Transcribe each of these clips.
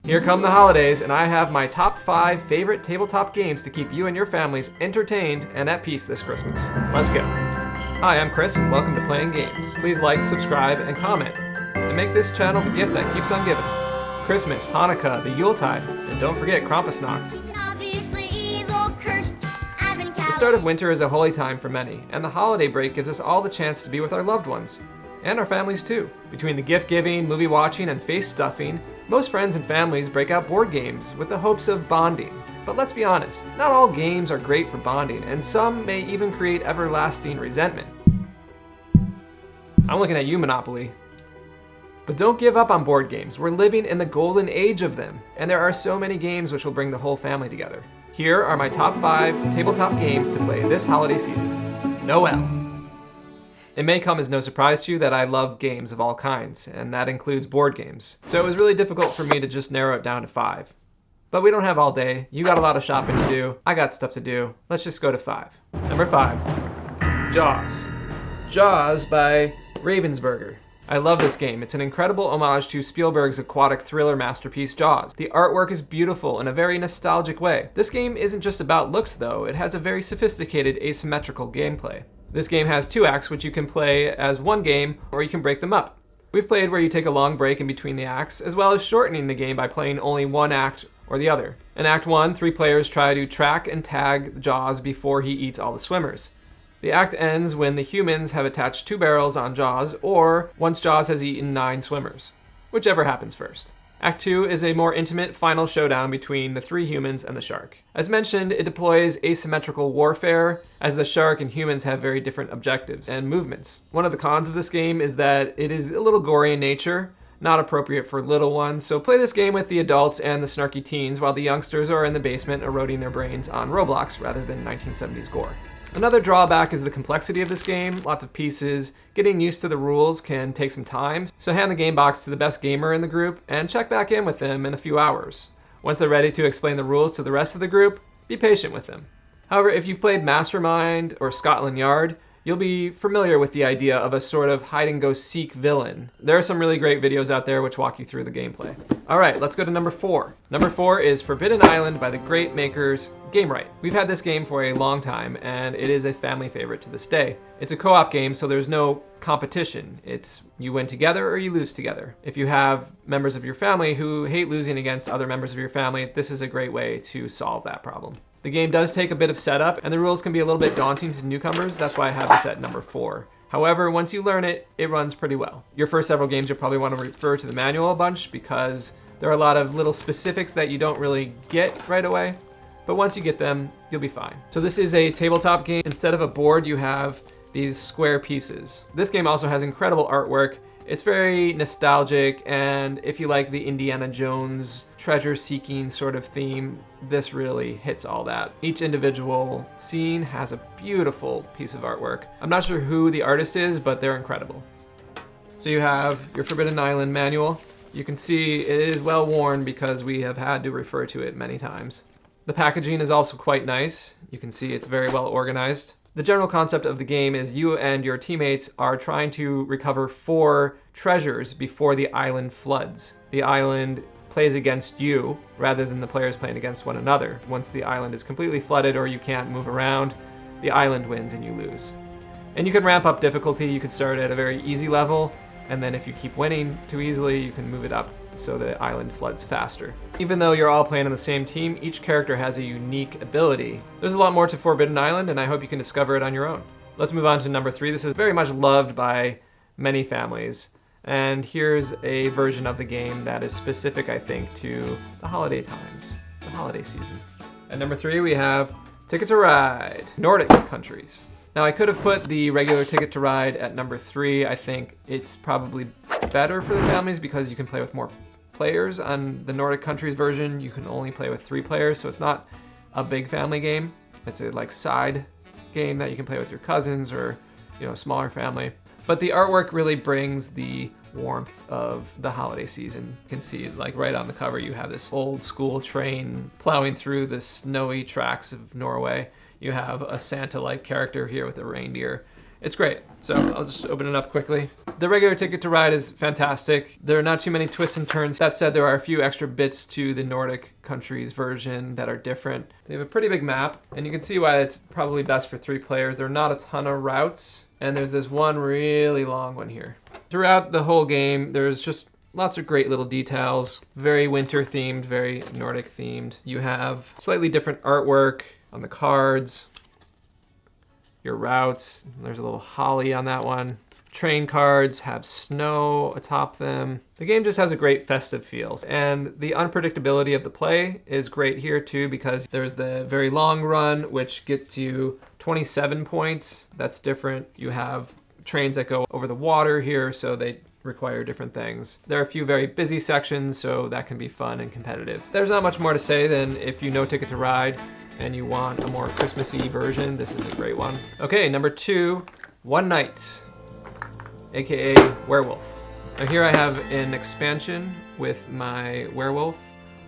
Here come the holidays, and I have my top 5 favorite tabletop games to keep you and your families entertained and at peace this Christmas. Let's go. Hi, I'm Chris, and welcome to Playing Games. Please like, subscribe, and comment, and make this channel the gift that keeps on giving. Christmas, Hanukkah, the Yuletide, and don't forget Krampusnacht. The start of winter is a holy time for many, and the holiday break gives us all the chance to be with our loved ones. And our families too. Between the gift giving, movie watching, and face stuffing, most friends and families break out board games with the hopes of bonding. But let's be honest, not all games are great for bonding, and some may even create everlasting resentment. I'm looking at you, Monopoly. But don't give up on board games. We're living in the golden age of them, and there are so many games which will bring the whole family together. Here are my top 5 tabletop games to play this holiday season. Noel. It may come as no surprise to you that I love games of all kinds, and that includes board games. So it was really difficult for me to just narrow it down to 5. But we don't have all day. You got a lot of shopping to do. I got stuff to do. Let's just go to 5. Number 5, Jaws. Jaws by Ravensburger. I love this game. It's an incredible homage to Spielberg's aquatic thriller masterpiece, Jaws. The artwork is beautiful in a very nostalgic way. This game isn't just about looks though. It has a very sophisticated asymmetrical gameplay. This game has 2 acts which you can play as one game, or you can break them up. We've played where you take a long break in between the acts, as well as shortening the game by playing only one act or the other. In Act 1, 3 players try to track and tag Jaws before he eats all the swimmers. The act ends when the humans have attached 2 barrels on Jaws, or once Jaws has eaten 9 swimmers, whichever happens first. Act 2 is a more intimate final showdown between the 3 humans and the shark. As mentioned, it deploys asymmetrical warfare, as the shark and humans have very different objectives and movements. One of the cons of this game is that it is a little gory in nature, not appropriate for little ones, so play this game with the adults and the snarky teens while the youngsters are in the basement eroding their brains on Roblox rather than 1970s gore. Another drawback is the complexity of this game, lots of pieces. Getting used to the rules can take some time, so hand the game box to the best gamer in the group and check back in with them in a few hours. Once they're ready to explain the rules to the rest of the group, be patient with them. However, if you've played Mastermind or Scotland Yard, you'll be familiar with the idea of a sort of hide-and-go-seek villain. There are some really great videos out there which walk you through the gameplay. Alright, let's go to number 4. Number 4 is Forbidden Island by the great makers Gamewright. We've had this game for a long time, and it is a family favorite to this day. It's a co-op game, so there's no competition. It's you win together or you lose together. If you have members of your family who hate losing against other members of your family, this is a great way to solve that problem. The game does take a bit of setup, and the rules can be a little bit daunting to newcomers. That's why I have this at number 4. However, once you learn it, it runs pretty well. Your first several games, you'll probably want to refer to the manual a bunch because there are a lot of little specifics that you don't really get right away. But once you get them, you'll be fine. So this is a tabletop game. Instead of a board, you have these square pieces. This game also has incredible artwork. It's very nostalgic, and if you like the Indiana Jones treasure-seeking sort of theme, this really hits all that. Each individual scene has a beautiful piece of artwork. I'm not sure who the artist is, but they're incredible. So you have your Forbidden Island manual. You can see it is well worn because we have had to refer to it many times. The packaging is also quite nice. You can see it's very well organized. The general concept of the game is you and your teammates are trying to recover 4 treasures before the island floods. The island plays against you rather than the players playing against one another. Once the island is completely flooded or you can't move around, the island wins and you lose. And you can ramp up difficulty. You could start at a very easy level, and then if you keep winning too easily, you can move it up so the island floods faster. Even though you're all playing on the same team, each character has a unique ability. There's a lot more to Forbidden Island, and I hope you can discover it on your own. Let's move on to number 3. This is very much loved by many families, and here's a version of the game that is specific, I think, to the holiday times, the holiday season. At number 3, we have Ticket to Ride, Nordic countries. Now, I could have put the regular Ticket to Ride at number 3. I think it's probably better for the families because you can play with more players. On the Nordic countries version, you can only play with 3 players, so it's not a big family game. It's a side game that you can play with your cousins or smaller family. But the artwork really brings the warmth of the holiday season. You can see right on the cover you have this old school train plowing through the snowy tracks of Norway. You have a Santa-like character here with a reindeer. It's great. So I'll just open it up quickly. The regular Ticket to Ride is fantastic. There are not too many twists and turns. That said, there are a few extra bits to the Nordic countries version that are different. They have a pretty big map, and you can see why it's probably best for 3 players. There are not a ton of routes, and there's this one really long one here. Throughout the whole game, there's just lots of great little details. Very winter themed, very Nordic themed. You have slightly different artwork on the cards. Your routes, there's a little holly on that one. Train cards have snow atop them. The game just has a great festive feel. And the unpredictability of the play is great here too, because there's the very long run, which gets you 27 points. That's different. You have trains that go over the water here, so they require different things. There are a few very busy sections, so that can be fun and competitive. There's not much more to say than if you know Ticket to Ride and you want a more Christmassy version, this is a great one. Okay, number 2, One Night, aka Werewolf. Now here I have an expansion with my werewolf.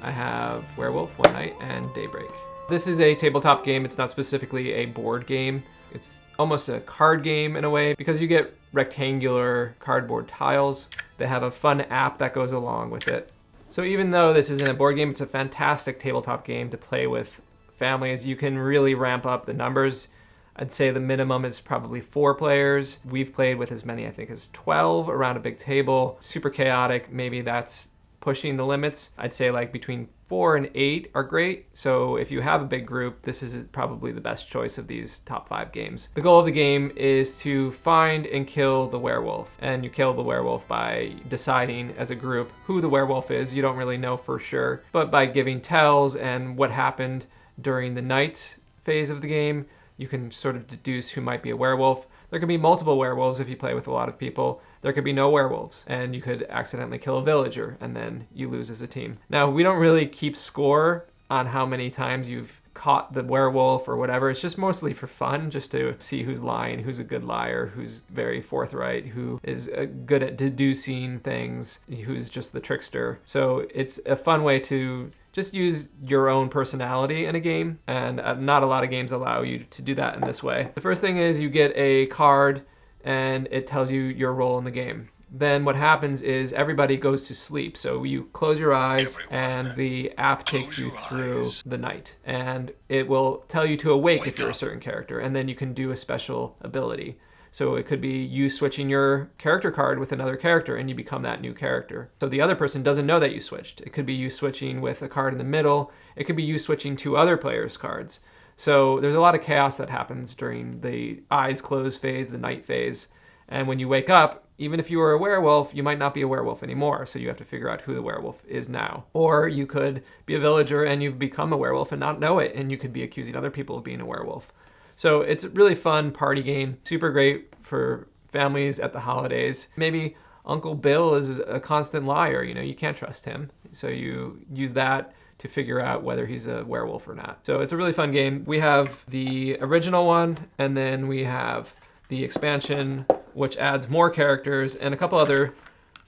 I have Werewolf, One Night, and Daybreak. This is a tabletop game. It's not specifically a board game. It's almost a card game in a way, because you get rectangular cardboard tiles. They have a fun app that goes along with it. So even though this isn't a board game, it's a fantastic tabletop game to play with families. You can really ramp up the numbers. I'd say the minimum is probably 4 players. We've played with as many, I think, as 12 around a big table. Super chaotic. Maybe that's pushing the limits. I'd say like between 4 and 8 are great. So if you have a big group, this is probably the best choice of these top 5 games. The goal of the game is to find and kill the werewolf. And you kill the werewolf by deciding as a group who the werewolf is. You don't really know for sure, but by giving tells and what happened during the night phase of the game, you can sort of deduce who might be a werewolf. There can be multiple werewolves if you play with a lot of people. There could be no werewolves, and you could accidentally kill a villager, and then you lose as a team. Now, we don't really keep score on how many times you've caught the werewolf or whatever. It's just mostly for fun, just to see who's lying, who's a good liar, who's very forthright, who is good at deducing things, who's just the trickster. So it's a fun way to just use your own personality in a game, and not a lot of games allow you to do that in this way. The first thing is you get a card and it tells you your role in the game. Then what happens is everybody goes to sleep. So you close your eyes and the app takes you through the night, and it will tell you to awake if you're a certain character, and then you can do a special ability. So it could be you switching your character card with another character and you become that new character. So the other person doesn't know that you switched. It could be you switching with a card in the middle. It could be you switching 2 other players' cards. So there's a lot of chaos that happens during the eyes closed phase, the night phase. And when you wake up, even if you were a werewolf, you might not be a werewolf anymore. So you have to figure out who the werewolf is now. Or you could be a villager and you've become a werewolf and not know it, and you could be accusing other people of being a werewolf. So it's a really fun party game, super great for families at the holidays. Maybe Uncle Bill is a constant liar, you can't trust him. So you use that to figure out whether he's a werewolf or not. So it's a really fun game. We have the original one, and then we have the expansion, which adds more characters and a couple other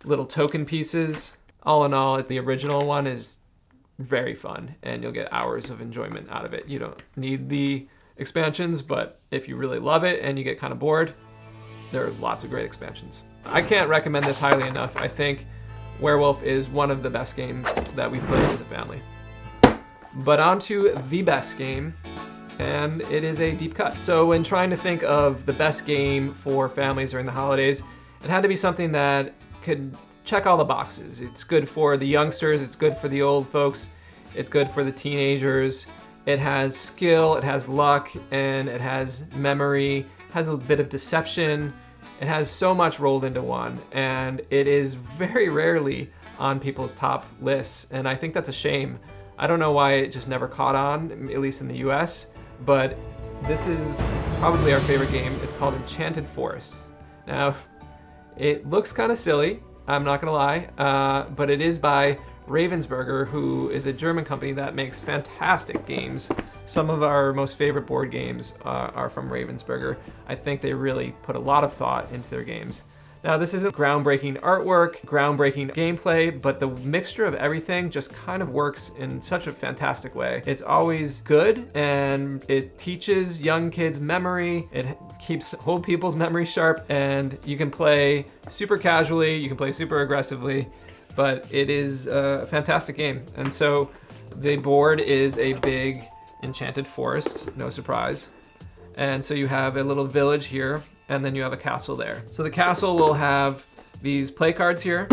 little token pieces. All in all, the original one is very fun, and you'll get hours of enjoyment out of it. You don't need the expansions, but if you really love it and you get kind of bored, there are lots of great expansions. I can't recommend this highly enough. I think Werewolf is one of the best games that we've played as a family. But on to the best game, and it is a deep cut. So when trying to think of the best game for families during the holidays, it had to be something that could check all the boxes. It's good for the youngsters, it's good for the old folks, it's good for the teenagers. It has skill, it has luck, and it has memory, it has a bit of deception. It has so much rolled into one, and it is very rarely on people's top lists, and I think that's a shame. I don't know why it just never caught on, at least in the US, but this is probably our favorite game. It's called Enchanted Forest. Now, it looks kind of silly, I'm not gonna lie, but it is by Ravensburger, who is a German company that makes fantastic games. Some of our most favorite board games are from Ravensburger. I think they really put a lot of thought into their games. Now, this isn't groundbreaking artwork, groundbreaking gameplay, but the mixture of everything just kind of works in such a fantastic way. It's always good, and it teaches young kids memory. It hold people's memory sharp, and you can play super casually, you can play super aggressively, but it is a fantastic game. And so the board is a big enchanted forest, no surprise. And so you have a little village here, and then you have a castle there. So the castle will have these play cards here,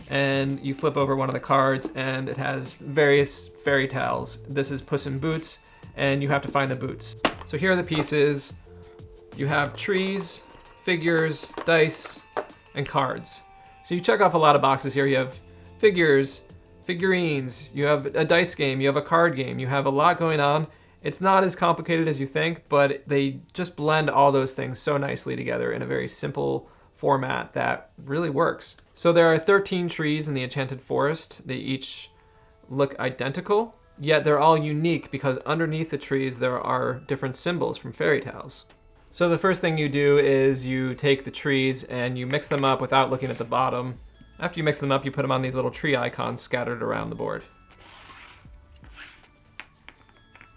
and you flip over one of the cards and it has various fairy tales. This is Puss in Boots, and you have to find the boots. So here are the pieces. You have trees, figures, dice, and cards. So you check off a lot of boxes here. You have figures, figurines, you have a dice game, you have a card game, you have a lot going on. It's not as complicated as you think, but they just blend all those things so nicely together in a very simple format that really works. So there are 13 trees in the Enchanted Forest. They each look identical, yet they're all unique because underneath the trees there are different symbols from fairy tales. So the first thing you do is you take the trees and you mix them up without looking at the bottom. After you mix them up, you put them on these little tree icons scattered around the board.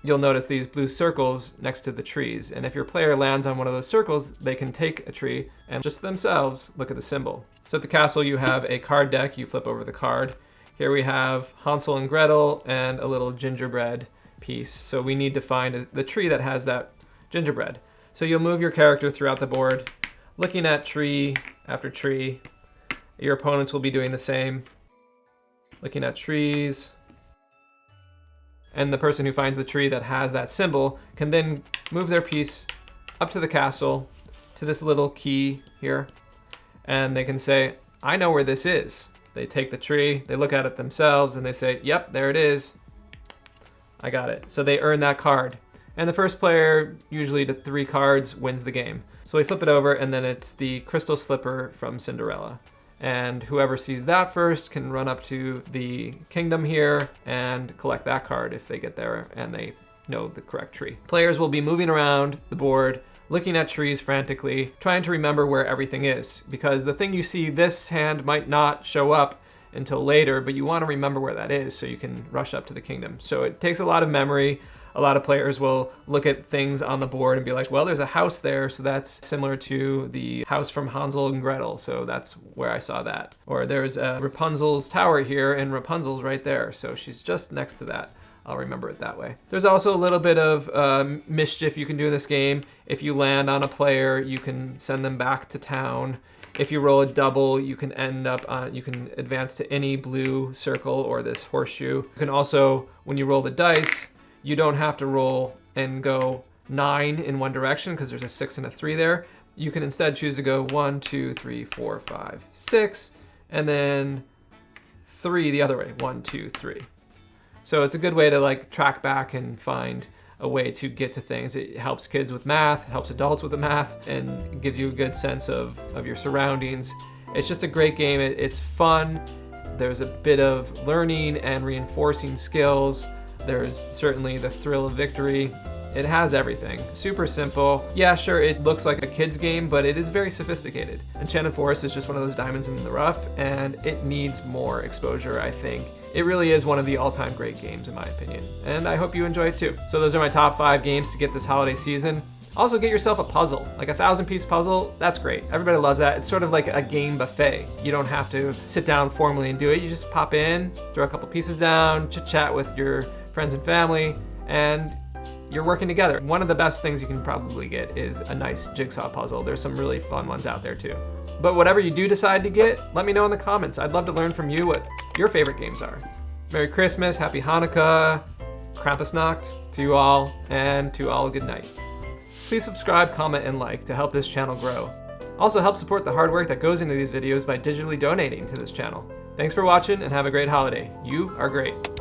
You'll notice these blue circles next to the trees, and if your player lands on one of those circles, they can take a tree and just themselves look at the symbol. So at the castle you have a card deck, you flip over the card. Here we have Hansel and Gretel and a little gingerbread piece. So we need to find the tree that has that gingerbread. So you'll move your character throughout the board, looking at tree after tree. Your opponents will be doing the same, looking at trees. And the person who finds the tree that has that symbol can then move their piece up to the castle, to this little key here, and they can say, I know where this is. They take the tree, they look at it themselves, and they say, yep, there it is. I got it. So they earn that card. And the first player, usually to 3 cards, wins the game. So we flip it over, and then it's the crystal slipper from Cinderella. And whoever sees that first can run up to the kingdom here and collect that card if they get there and they know the correct tree. Players will be moving around the board, looking at trees frantically, trying to remember where everything is, because the thing you see this hand might not show up until later, but you want to remember where that is so you can rush up to the kingdom. So it takes a lot of memory. A lot of players will look at things on the board and be like, well, there's a house there, so that's similar to the house from Hansel and Gretel, so that's where I saw that. Or there's Rapunzel's tower here, and Rapunzel's right there, so she's just next to that. I'll remember it that way. There's also a little bit of mischief you can do in this game. If you land on a player, you can send them back to town. If you roll a double, you can end up on, you can advance to any blue circle or this horseshoe. You can also, when you roll the dice, you don't have to roll and go 9 in one direction because there's a 6 and a 3 there. You can instead choose to go 1, 2, 3, 4, 5, 6, and then 3 the other way, 1, 2, 3. So it's a good way to like track back and find a way to get to things. It helps kids with math, helps adults with the math, and gives you a good sense of your surroundings. It's just a great game. It's fun. There's a bit of learning and reinforcing skills. There's certainly the thrill of victory. It has everything. Super simple. Yeah, sure, it looks like a kid's game, but it is very sophisticated. Enchanted Forest is just one of those diamonds in the rough, and it needs more exposure, I think. It really is one of the all-time great games, in my opinion, and I hope you enjoy it too. So those are my top 5 games to get this holiday season. Also, get yourself a puzzle, like a 1,000-piece puzzle. That's great. Everybody loves that. It's sort of like a game buffet. You don't have to sit down formally and do it. You just pop in, throw a couple pieces down, chit-chat with your friends and family, and you're working together. One of the best things you can probably get is a nice jigsaw puzzle. There's some really fun ones out there too. But whatever you do decide to get, let me know in the comments. I'd love to learn from you what your favorite games are. Merry Christmas, Happy Hanukkah, Krampusnacht to you all, and to all good night. Please subscribe, comment, and like to help this channel grow. Also help support the hard work that goes into these videos by digitally donating to this channel. Thanks for watching and have a great holiday. You are great.